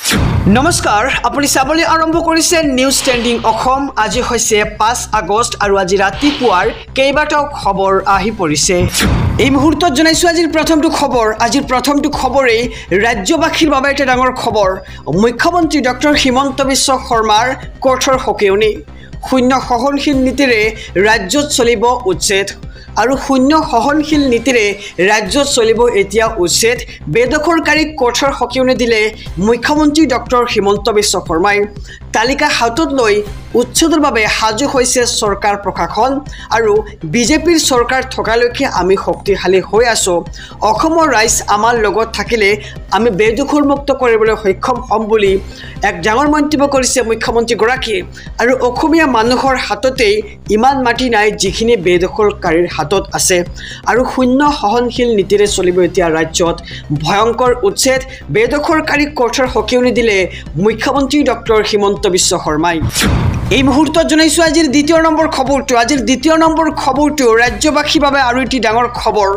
নমস্কাৰ আপুনি চাবলৈ আৰম্ভ কৰিছে নিউজ ট্ৰেন্ডিং অসম আজি হৈছে 5 আগষ্ট আৰু আজি ৰাতিপুৱাৰ কেইবাটাও খবৰ আহি পৰিছে এই মুহূৰ্তত জনাইছো আজিৰ প্ৰথমটো খবৰে ৰাজ্যবাসীৰ বাবে এটা ডাঙৰ খবৰ মুখ্যমন্ত্ৰী ডক্টৰ হিমন্ত বিশ্ব শৰ্মাৰ কঠোৰ সকিয়নি শূন্য সহনশীল নীতিৰে ৰাজ্যত চলিব উচ্ছেদ আৰু শূন্য সহনশীল নীতিৰে ৰাজ্যত চলিব এতিয়া উচ্ছেদ বেদখলকাৰীক কঠোৰ সকিয়নি দিলে মুখ্যমন্ত্ৰী ডক্টৰ হিমন্ত বিশ্ব শৰ্মাই তালিকা হাতত লৈ উচ্ছেদৰ বাবে সাজু হৈছে চৰকাৰ প্ৰশাসন আৰু বিজেপিৰ চৰকাৰ থকালৈকে আমি শক্তিশালী হৈ আছো অসমৰ ৰাইজ আমাৰ লগত থাকিলে আমি বেদখল মুক্ত কৰিবলৈ সক্ষম হ'ম বুলি এক ডাঙৰ মন্তব্য কৰিছে মুখ্যমন্ত্ৰী গৰাকী আৰু অসমীয়া মানুহৰ হাততেই ইমান মাটি নাই যিখিনি বেদখলকাৰীৰ হাতত আছে আৰু শূন্য সহনশীল নীতিৰে চলিব এতিয়া ৰাজ্যত ভয়ংকৰ উচ্ছেদ বেদখলকাৰীক কঠোৰ সকিয়নি দিলে মুখ্যমন্ত্ৰী ডক্টৰ হিমন্ত বিশ্ব শৰ্মাই এই মুহূৰ্তত জনাইছো আজিৰ দ্বিতীয় নম্বৰ খবৰটো ৰাজ্যবাসীৰ বাবে আৰু এটি ডাঙৰ খবৰ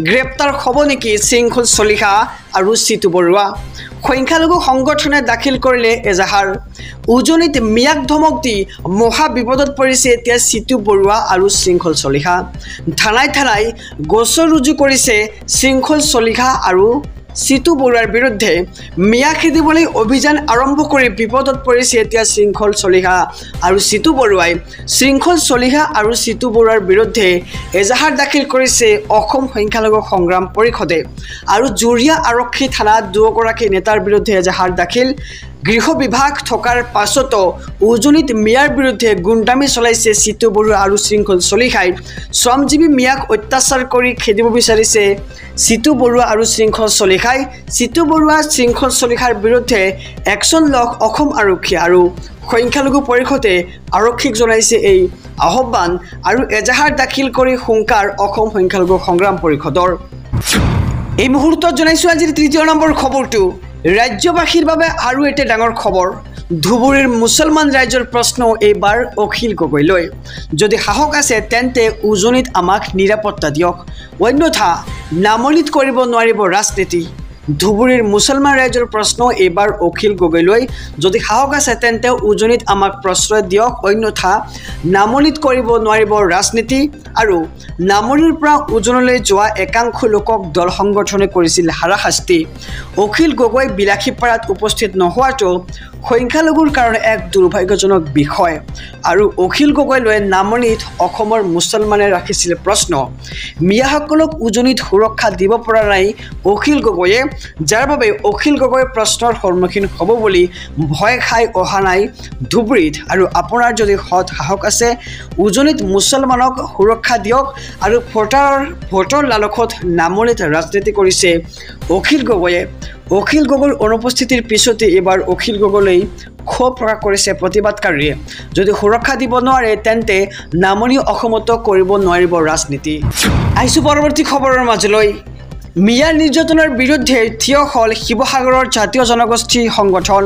গ্ৰেপ্তাৰ হ'ব নেকি শৃংখল চলিহা আৰু সিতু বৰুৱা সংখ্যালঘু সংগঠনে দাখিল কৰিলে এজাহাৰ উজনিত মিয়াক ধমক দি মহা বিপদত পৰিছে এতিয়া সিতু বৰুৱা আৰু শৃংখল চলিহা থানাই গোচৰ ৰুজু কৰিছে শৃংখল চলিহা আৰু সিতু বৰুৱাৰ বিৰুদ্ধে মিয়া খেদিবলৈ অভিযান আৰম্ভ কৰি বিপদত পৰিছে এতিয়া শৃংখল চলিহা আৰু সিতু বৰুৱাই শৃংখল চলিহা আৰু সিতু বৰুৱাৰ বিৰুদ্ধে এজাহাৰ দাখিল কৰিছে অসম সংখ্যালঘু সংগ্ৰাম পৰিষদে আৰু জুৰিয়া আৰক্ষী থানাত দুগৰাকী নেতাৰ বিৰুদ্ধে এজাহাৰ দাখিল গৃহ বিভাগ থকাৰ পাছতো উজনিত মিয়াৰ বিৰুদ্ধে গুণ্ডামি চলাইছে সিতু বৰুৱা আৰু শৃংখল চলিহাই শ্ৰমজীৱী মিয়াক অত্যাচাৰ কৰি খেদিব বিচাৰিছে সিতু বৰুৱা আৰু শৃংখল চলিহাই সিতু বৰুৱা শৃংখল চলিহাৰ বিৰুদ্ধে একশন লক অসম আৰক্ষী আৰু সংখ্যালঘু পৰিষদে আৰক্ষীক জনাইছে এই আহ্বান আৰু এজাহাৰ দাখিল কৰি হুংকাৰ অসম সংখ্যালঘু সংগ্ৰাম পৰিষদৰ এই মুহূৰ্তত জনাইছো আজিৰ তৃতীয় নম্বৰ খবৰটো ৰাজ্যবাসীৰ বাবে আৰু এটা ডাঙৰ খবৰ ধুবুৰীৰ মুছলমান ৰাইজৰ প্ৰশ্ন এইবাৰ অখিল গগৈলৈ যদি সাহস আছে তেন্তে উজনিত আমাক নিৰাপত্তা দিয়ক অন্যথা নামনিত কৰিব নোৱাৰিব ৰাজনীতি ধুবুৰীৰ মুছলমান ৰাইজৰ প্ৰশ্ন এইবাৰ অখিল গগৈলৈ যদি সাহস আছে তেন্তে উজনিত আমাক প্ৰশ্ৰয় দিয়ক অন্যথা নামনিত কৰিব নোৱাৰিব ৰাজনীতি আৰু নামনিৰ পৰা উজনলৈ যোৱা একাংশ লোকক দল সংগঠনে কৰিছিল হাৰাশাস্তি অখিল গগৈ বিলাসীপাৰাত উপস্থিত নোহোৱাটো সংখ্যালঘুৰ কাৰণে এক দুৰ্ভাগ্যজনক বিষয় আৰু অখিল গগৈলৈ নামনিত অসমৰ মুছলমানে ৰাখিছিল প্ৰশ্ন মিয়াসকলক উজনিত সুৰক্ষা দিব পৰা নাই অখিল গগৈয়ে যাৰ বাবে অখিল গগৈ প্ৰশ্নৰ সন্মুখীন হ'ব বুলি ভয় খাই অহা নাই ধুবুৰীত আৰু আপোনাৰ যদি সৎ সাহস আছে উজনিত মুছলমানক সুৰক্ষা দিয়ক আৰু ভোটৰ লালসত নামনিত ৰাজনীতি কৰিছে অখিল গগৈৰ অনুপস্থিতিৰ পিছতে এবাৰ অখিল গগৈলৈ ক্ষোভ প্ৰকাশ কৰিছে প্ৰতিবাদকাৰীয়ে যদি সুৰক্ষা দিব নোৱাৰে তেন্তে নামনি অসমতো কৰিব নোৱাৰিব ৰাজনীতি আহিছো পৰৱৰ্তী খবৰৰ মাজলৈ মিয়াৰ নিৰ্যাতনৰ বিৰুদ্ধে থিয় হ'ল শিৱসাগৰৰ জাতীয় জনগোষ্ঠী সংগঠন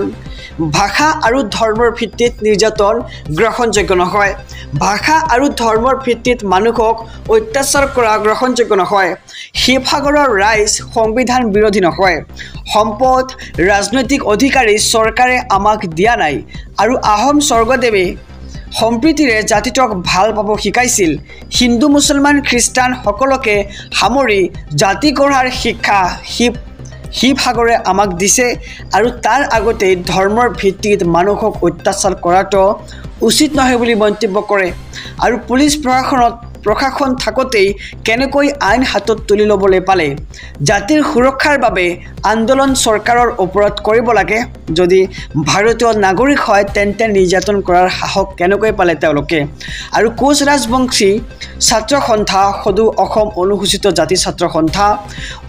ভাষা আৰু ধৰ্মৰ ভিত্তিত নিৰ্যাতন গ্ৰহণযোগ্য নহয় ভাষা আৰু ধৰ্মৰ ভিত্তিত মানুহক অত্যাচাৰ কৰা গ্ৰহণযোগ্য নহয় শিৱসাগৰৰ ৰাইজ সংবিধান বিৰোধী নহয় সম্পদ ৰাজনৈতিক অধিকাৰী চৰকাৰে আমাক দিয়া নাই আৰু আহোম স্বৰ্গদেৱে সম্প্ৰীতিৰে জাতিটোক ভাল পাব শিকাইছিল হিন্দু মুছলমান খ্ৰীষ্টান সকলোকে সামৰি জাতি গঢ়াৰ শিক্ষা শিৱসাগৰে আমাক দিছে আৰু তাৰ আগতে ধৰ্মৰ ভিত্তিত মানুহক অত্যাচাৰ কৰাটো উচিত নহয় বুলি মন্তব্য কৰে আৰু পুলিচ প্ৰশাসন থাকোঁতেই কেনেকৈ আইন হাতত তুলি ল'বলৈ পালে জাতিৰ সুৰক্ষাৰ বাবে আন্দোলন চৰকাৰৰ ওপৰত কৰিব লাগে যদি ভাৰতীয় নাগৰিক হয় তেন্তে নিৰ্যাতন কৰাৰ সাহস কেনেকৈ পালে তেওঁলোকে আৰু কোচ ৰাজবংশী ছাত্ৰ সন্থা সদৌ অসম অনুসূচিত জাতি ছাত্ৰ সন্থা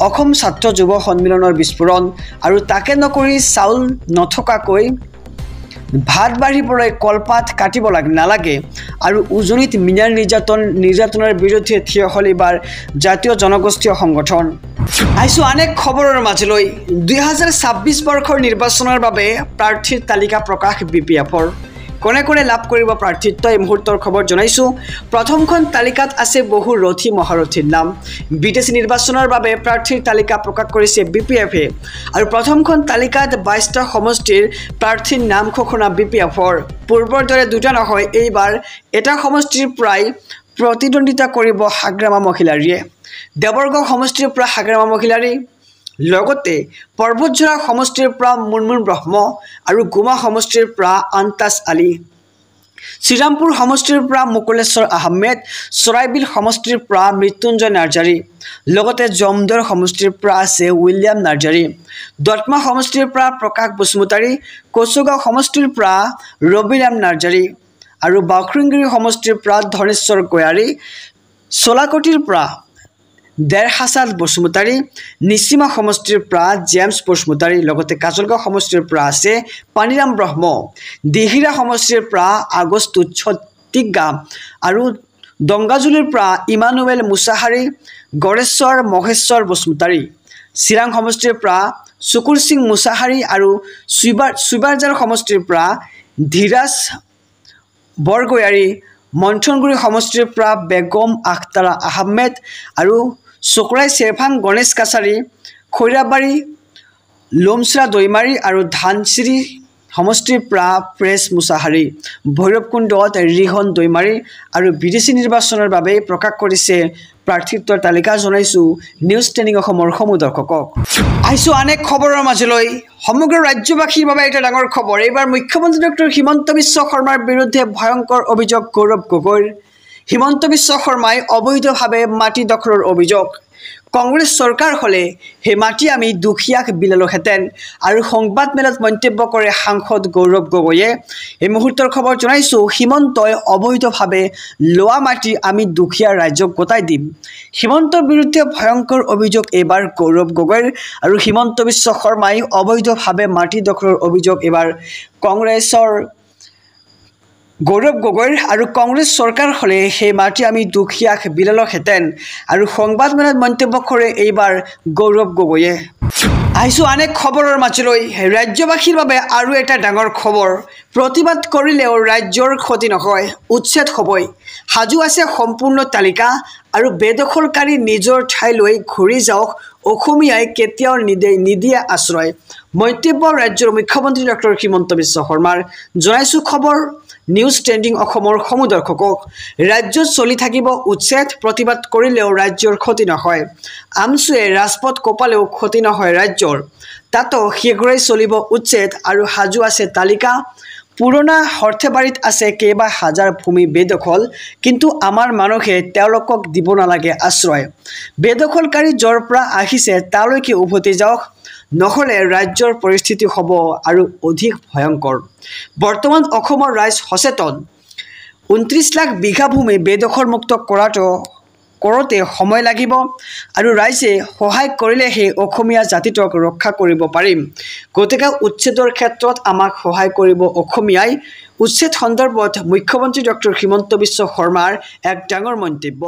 অসম ছাত্ৰ যুৱ সন্মিলনৰ বিস্ফোৰণ আৰু তাকে নকৰি চাউল নথকাকৈ ভাত বাঢ়িবলৈ কলপাত কাটিব নালাগে আৰু উজনিত মিয়াৰ নিৰ্যাতনৰ বিৰুদ্ধে থিয় হ'ল এইবাৰ জাতীয় জনগোষ্ঠীয় সংগঠন আহিছো অনেক খবৰৰ মাজলৈ 2026 বৰ্ষৰ নিৰ্বাচনৰ বাবে প্ৰাৰ্থীৰ তালিকা প্ৰকাশ BPFৰ কোনে কোনে লাভ কৰিব প্ৰাৰ্থিত্ব এই মুহূৰ্তৰ খবৰ জনাইছোঁ প্ৰথমখন তালিকাত আছে বহু ৰথী মহাৰথীৰ নাম বিটিচি নিৰ্বাচনৰ বাবে প্ৰাৰ্থীৰ তালিকা প্ৰকাশ কৰিছে বিপিএফে আৰু প্ৰথমখন তালিকাত 22টা সমষ্টিৰ প্ৰাৰ্থীৰ নাম ঘোষণা বিপিএফৰ পূৰ্বৰ দৰে দুটা নহয় এইবাৰ এটা সমষ্টিৰ প্ৰায় প্ৰতিদ্বন্দ্বিতা কৰিব হাগ্ৰামা মহিলাৰীয়ে দেৱৰগাঁও সমষ্টিৰ পৰা হাগ্ৰামা মহিলাৰী লগতে পৰ্বতঝৰা সমষ্টিৰ পৰা মুনমুন ব্ৰহ্ম আৰু গুমা সমষ্টিৰ পৰা আন্তাজ আলী শ্ৰীৰামপুৰ সমষ্টিৰ পৰা মুকুলেশ্বৰ আহমেদ চৰাইবিল সমষ্টিৰ পৰা মৃত্যুঞ্জয় নাৰ্জাৰী লগতে জমদৰ সমষ্টিৰ পৰা আছে উইলিয়াম নাৰ্জাৰী দত্মা সমষ্টিৰ পৰা প্ৰকাশ বসুমতাৰী কচুগাঁও সমষ্টিৰ পৰা ৰবিৰাম নাৰ্জাৰী আৰু বাখৰিংগিৰি সমষ্টিৰ পৰা ধনেশ্বৰ গয়াৰী চলাকটিৰ পৰা দেৰহাছাদ বসুমতাৰী নিচিমা সমষ্টিৰ পৰা জেমছ বসুমতাৰী লগতে কাজলগাঁও সমষ্টিৰ পৰা আছে পানীৰাম ব্ৰহ্ম দিহিৰা সমষ্টিৰ পৰা আগষ্টু ছত্তিগা আৰু দংগাজুলিৰ পৰা ইমানুৱেল মুছাহাৰী গড়েশ্বৰ মহেশ্বৰ বসুমতাৰী চিৰাং সমষ্টিৰ পৰা শুকুৰ সিং মুছাহাৰী আৰু সুইবাৰজাৰ সমষ্টিৰ পৰা ধীৰাজ বৰগয়াৰী মন্থনগুৰি সমষ্টিৰ পৰা বেগম আখতাৰা আহমেদ আৰু চকৰাই চেৰফাং গণেশ কাছাৰী খৈৰাবাৰী লোমচৰা দৈমাৰী আৰু ধানচিৰি সমষ্টিৰ পৰা প্ৰেছ মুছাহাৰী ভৈৰৱকুণ্ডত ৰিহন দৈমাৰী আৰু বিটিচি নিৰ্বাচনৰ বাবে প্ৰকাশ কৰিছে প্ৰাৰ্থিত্বৰ তালিকা জনাইছোঁ নিউজ টেনিং অসমৰ সমূহ দৰ্শকক আহিছোঁ আন এক খবৰৰ মাজলৈ সমগ্ৰ ৰাজ্যবাসীৰ বাবে এটা ডাঙৰ খবৰ এইবাৰ মুখ্যমন্ত্ৰী ডক্টৰ হিমন্ত বিশ্ব শৰ্মাৰ বিৰুদ্ধে ভয়ংকৰ অভিযোগ গৌৰৱ গগৈৰ হিমন্ত বিশ্ব শৰ্মাই অবৈধভাৱে মাটি দখলৰ অভিযোগ কংগ্ৰেছ চৰকাৰ হলে হে মাটি আমি দুখীয়াক বিলালোহেঁতেন আৰু সংবাদ মেলত মন্তব্য কৰে সাংসদ গৌৰৱ গগৈয়ে এই মুহূৰ্তৰ খবৰ জনাইছোঁ হিমন্তই অবৈধভাৱে লোৱা মাটি আমি দুখীয়া ৰাজ্যক গতাই দিম হিমন্তৰ বিৰুদ্ধে ভয়ংকৰ অভিযোগ এইবাৰ গৌৰৱ গগৈৰ আৰু হিমন্ত বিশ্ব শৰ্মাই অবৈধভাৱে মাটি দখলৰ অভিযোগ এইবাৰ কংগ্ৰেছৰ গৌৰৱ গগৈৰ আৰু কংগ্ৰেছ চৰকাৰ হলে সেই মাটি আমি দুখীয়াক বিলালোহেঁতেন আৰু সংবাদ মেলত মন্তব্য কৰে এইবাৰ গৌৰৱ গগৈয়ে আহিছোঁ আন এক খবৰৰ মাজলৈ ৰাজ্যবাসীৰ বাবে আৰু এটা ডাঙৰ খবৰ প্ৰতিবাদ কৰিলেও ৰাজ্যৰ ক্ষতি নহয় উচ্ছেদ হ'বই সাজু আছে সম্পূৰ্ণ তালিকা আৰু বেদখলকাৰী নিজৰ ঠাইলৈ ঘূৰি যাওক অসমীয়াই কেতিয়াও নিদিয়ে আশ্ৰয় মন্তব্য ৰাজ্যৰ মুখ্যমন্ত্ৰী ডক্টৰ হিমন্ত বিশ্ব শৰ্মাৰ জনাইছোঁ খবৰ নিউজ ট্ৰেণ্ডিং অসমৰ সমূহ দৰ্শকক ৰাজ্যত চলি থাকিব উচ্ছেদ প্ৰতিবাদ কৰিলেও ৰাজ্যৰ ক্ষতি নহয় আমচুৱে ৰাজপথ কপালেও ক্ষতি নহয় ৰাজ্যৰ তাতো শীঘ্ৰেই চলিব উচ্ছেদ আৰু সাজু আছে তালিকা পুৰণা সৰ্থেবাৰীত আছে কেইবা হাজাৰ ভূমি বেদখল কিন্তু আমাৰ মানুহে তেওঁলোকক দিব নালাগে আশ্ৰয় বেদখলকাৰী য'ৰ পৰা আহিছে তালৈকে উভতি যাওক নহলে ৰাজ্যৰ পৰিস্থিতি হ'ব আৰু অধিক ভয়ংকৰ বৰ্তমান অসমৰ ৰাইজ সচেতন 29 লাখ বিঘা ভূমি বেদখল মুক্ত কৰোঁতে সময় লাগিব আৰু ৰাইজে সহায় কৰিলেহে অসমীয়া জাতিটোক ৰক্ষা কৰিব পাৰিম গতিকে উচ্ছেদৰ ক্ষেত্ৰত আমাক সহায় কৰিব অসমীয়াই উচ্ছেদ সন্দৰ্ভত মুখ্যমন্ত্ৰী ডক্টৰ হিমন্ত বিশ্ব শৰ্মাৰ এক ডাঙৰ মন্তব্য